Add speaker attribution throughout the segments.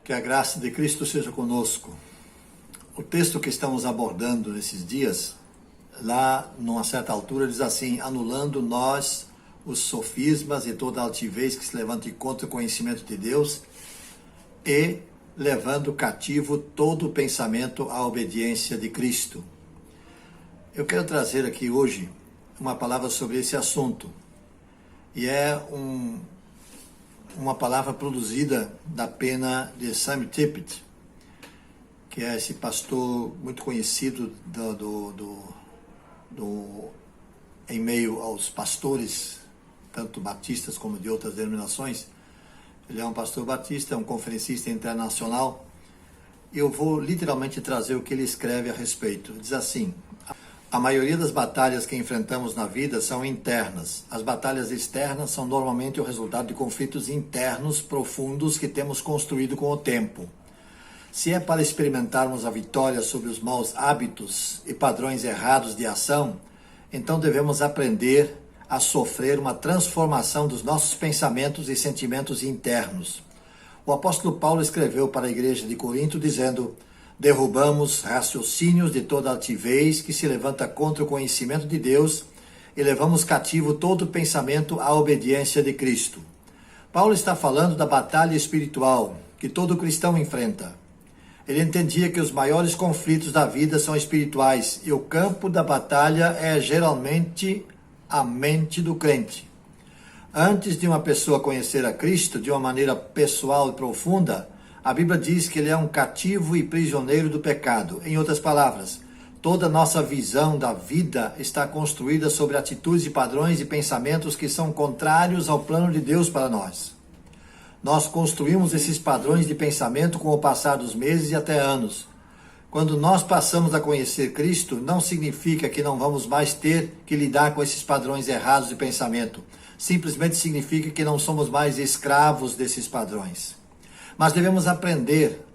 Speaker 1: Que a graça de Cristo seja conosco. O texto que estamos abordando nesses dias, lá numa certa altura, diz assim: anulando nós os sofismas e toda altivez que se levanta contra o conhecimento de Deus e levando cativo todo o pensamento à obediência de Cristo. Eu quero trazer aqui hoje uma palavra sobre esse assunto. E é uma palavra produzida da pena de Sam Tippett, que é esse pastor muito conhecido em meio aos pastores, tanto batistas como de outras denominações. Ele é um pastor batista, é um conferencista internacional. Eu vou literalmente trazer o que ele escreve a respeito. Diz assim: a maioria das batalhas que enfrentamos na vida são internas. As batalhas externas são normalmente o resultado de conflitos internos profundos que temos construído com o tempo. Se é para experimentarmos a vitória sobre os maus hábitos e padrões errados de ação, então devemos aprender a sofrer uma transformação dos nossos pensamentos e sentimentos internos. O apóstolo Paulo escreveu para a igreja de Corinto dizendo: derrubamos raciocínios de toda altivez que se levanta contra o conhecimento de Deus e levamos cativo todo pensamento à obediência de Cristo. Paulo está falando da batalha espiritual que todo cristão enfrenta. Ele entendia que os maiores conflitos da vida são espirituais e o campo da batalha é geralmente a mente do crente. Antes de uma pessoa conhecer a Cristo de uma maneira pessoal e profunda, a Bíblia diz que ele é um cativo e prisioneiro do pecado. Em outras palavras, toda nossa visão da vida está construída sobre atitudes e padrões e pensamentos que são contrários ao plano de Deus para nós. Nós construímos esses padrões de pensamento com o passar dos meses e até anos. Quando nós passamos a conhecer Cristo, não significa que não vamos mais ter que lidar com esses padrões errados de pensamento. Simplesmente significa que não somos mais escravos desses padrões. Mas devemos aprender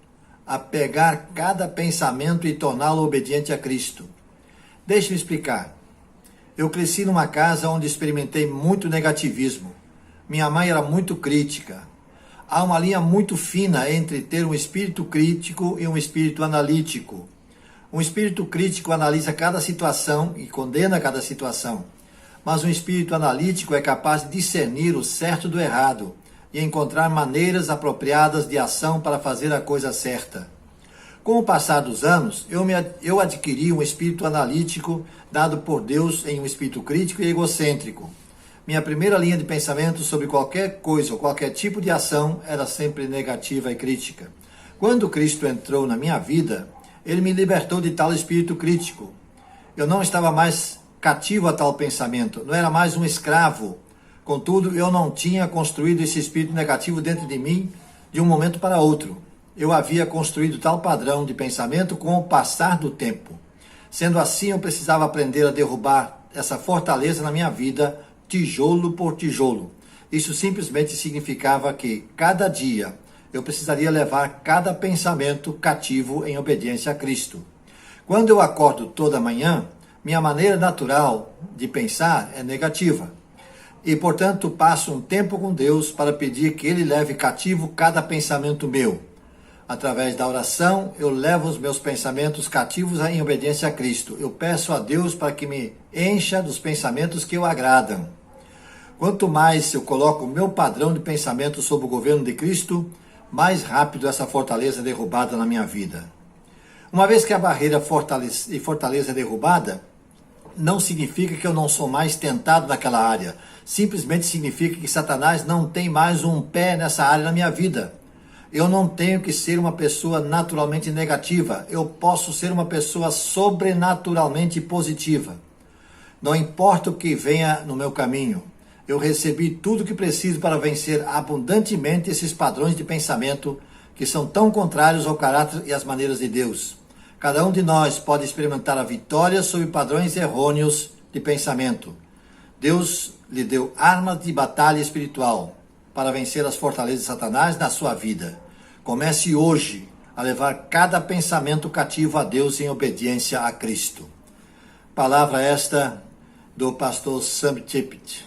Speaker 1: a pegar cada pensamento e torná-lo obediente a Cristo. Deixe-me explicar. Eu cresci numa casa onde experimentei muito negativismo. Minha mãe era muito crítica. Há uma linha muito fina entre ter um espírito crítico e um espírito analítico. Um espírito crítico analisa cada situação e condena cada situação. Mas um espírito analítico é capaz de discernir o certo do errado e encontrar maneiras apropriadas de ação para fazer a coisa certa. Com o passar dos anos, eu adquiri um espírito analítico dado por Deus em um espírito crítico e egocêntrico. Minha primeira linha de pensamento sobre qualquer coisa ou qualquer tipo de ação era sempre negativa e crítica. Quando Cristo entrou na minha vida, ele me libertou de tal espírito crítico. Eu não estava mais cativo a tal pensamento, não era mais um escravo. Contudo, eu não tinha construído esse espírito negativo dentro de mim de um momento para outro. Eu havia construído tal padrão de pensamento com o passar do tempo. Sendo assim, eu precisava aprender a derrubar essa fortaleza na minha vida, tijolo por tijolo. Isso simplesmente significava que, cada dia, eu precisaria levar cada pensamento cativo em obediência a Cristo. Quando eu acordo toda manhã, minha maneira natural de pensar é negativa. E, portanto, passo um tempo com Deus para pedir que Ele leve cativo cada pensamento meu. Através da oração, eu levo os meus pensamentos cativos em obediência a Cristo. Eu peço a Deus para que me encha dos pensamentos que o agradam. Quanto mais eu coloco o meu padrão de pensamento sob o governo de Cristo, mais rápido essa fortaleza é derrubada na minha vida. Uma vez que a barreira e fortaleza é derrubada, não significa que eu não sou mais tentado naquela área. Simplesmente significa que Satanás não tem mais um pé nessa área na minha vida. Eu não tenho que ser uma pessoa naturalmente negativa. Eu posso ser uma pessoa sobrenaturalmente positiva. Não importa o que venha no meu caminho. Eu recebi tudo o que preciso para vencer abundantemente esses padrões de pensamento que são tão contrários ao caráter e às maneiras de Deus. Cada um de nós pode experimentar a vitória sobre padrões errôneos de pensamento. Deus lhe deu armas de batalha espiritual para vencer as fortalezas de Satanás na sua vida. Comece hoje a levar cada pensamento cativo a Deus em obediência a Cristo. Palavra esta do pastor Sam Tippett.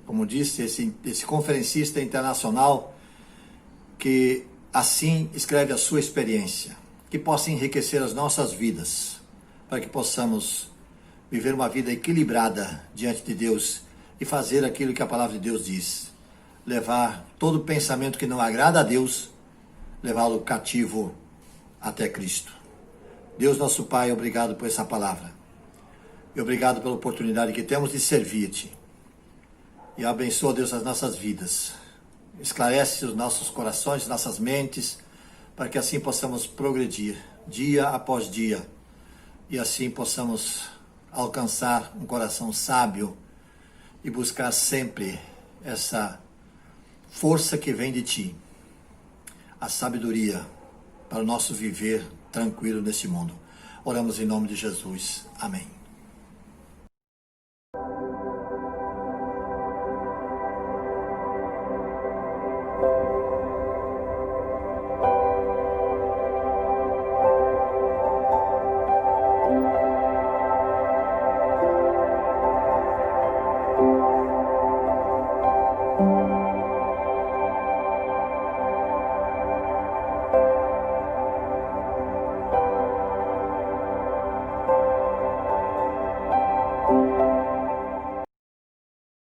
Speaker 1: Como disse, esse conferencista internacional que assim escreve a sua experiência, que possa enriquecer as nossas vidas, para que possamos viver uma vida equilibrada diante de Deus e fazer aquilo que a palavra de Deus diz. Levar todo pensamento que não agrada a Deus, levá-lo cativo até Cristo. Deus nosso Pai, obrigado por essa palavra. E obrigado pela oportunidade que temos de servir-te. E abençoa, Deus, as nossas vidas. Esclarece os nossos corações, nossas mentes, para que assim possamos progredir dia após dia. E assim possamos alcançar um coração sábio e buscar sempre essa força que vem de ti. A sabedoria para o nosso viver tranquilo nesse mundo. Oramos em nome de Jesus. Amém.